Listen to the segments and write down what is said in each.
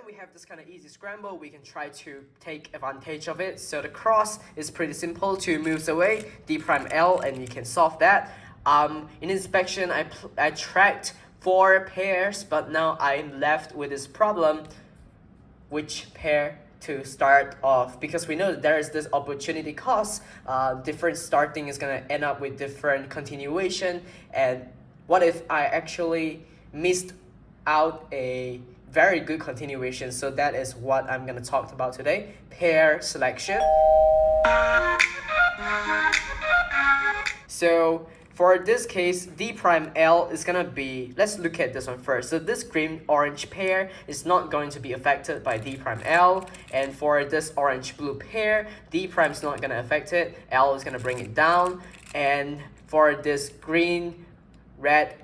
we have this kind of easy scramble, we can try to take advantage of it. So the cross is pretty simple, 2 moves away, D prime L, and you can solve that. In inspection, I tracked 4 pairs, but now I'm left with this problem, which pair to start off, because we know that there is this opportunity cost. Different starting is going to end up with different continuation, and what if I actually missed out a very good continuation? So that is what I'm going to talk about today, pair selection. So for this case, D prime L is gonna be, let's look at this one first. So this green-orange pair is not going to be affected by D prime L. And for this orange-blue pair, D prime is not gonna affect it. L is gonna bring it down. And for this green-red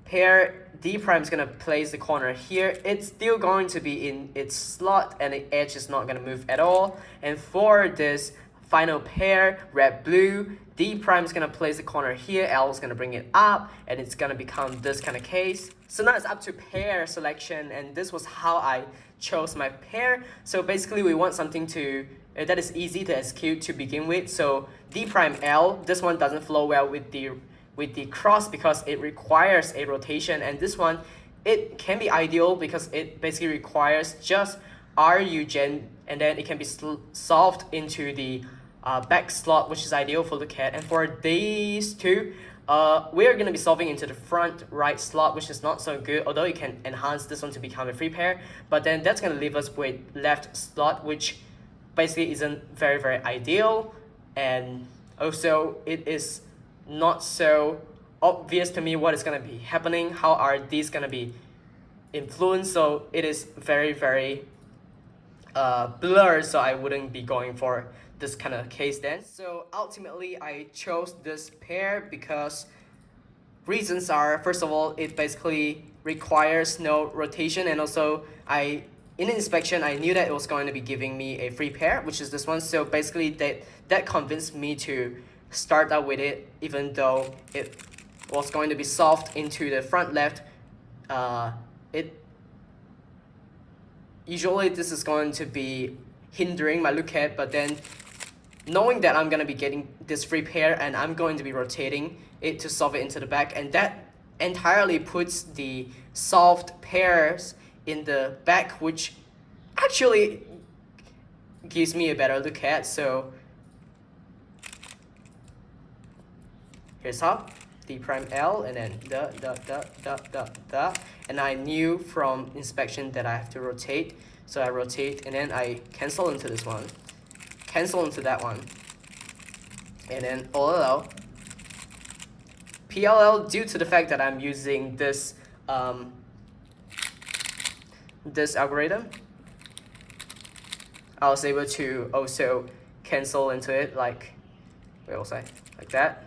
pair, D prime is gonna place the corner here. It's still going to be in its slot and the edge is not gonna move at all. And for this final pair, red-blue, D prime is going to place the corner here, L is going to bring it up, and it's going to become this kind of case. So now it's up to pair selection, and this was how I chose my pair. So basically we want something to that is easy to execute to begin with. So D prime L, this one doesn't flow well with the cross because it requires a rotation, and this one, it can be ideal because it basically requires just RU gen, and then it can be solved into the back slot, which is ideal for the cat. And for these two, we're going to be solving into the front right slot, which is not so good, although you can enhance this one to become a free pair. But then that's going to leave us with left slot, which basically isn't very, very ideal. And also, it is not so obvious to me what is going to be happening. How are these going to be influenced? So it is very, very blurred, so I wouldn't be going for this kind of case then. So ultimately I chose this pair because reasons are, first of all, it basically requires no rotation, and also in inspection I knew that it was going to be giving me a free pair, which is this one. So basically that convinced me to start out with it, even though it was going to be solved into the front left. Usually this is going to be hindering my look at, but then knowing that I'm going to be getting this free pair and I'm going to be rotating it to solve it into the back, and that entirely puts the solved pairs in the back, which actually gives me a better look at. So here's how, D prime L, and then da. And I knew from inspection that I have to rotate, so I rotate, and then I cancel into this one, cancel into that one, and then OLL, PLL. Due to the fact that I'm using this this algorithm, I was able to also cancel into it like, where was I? Like that.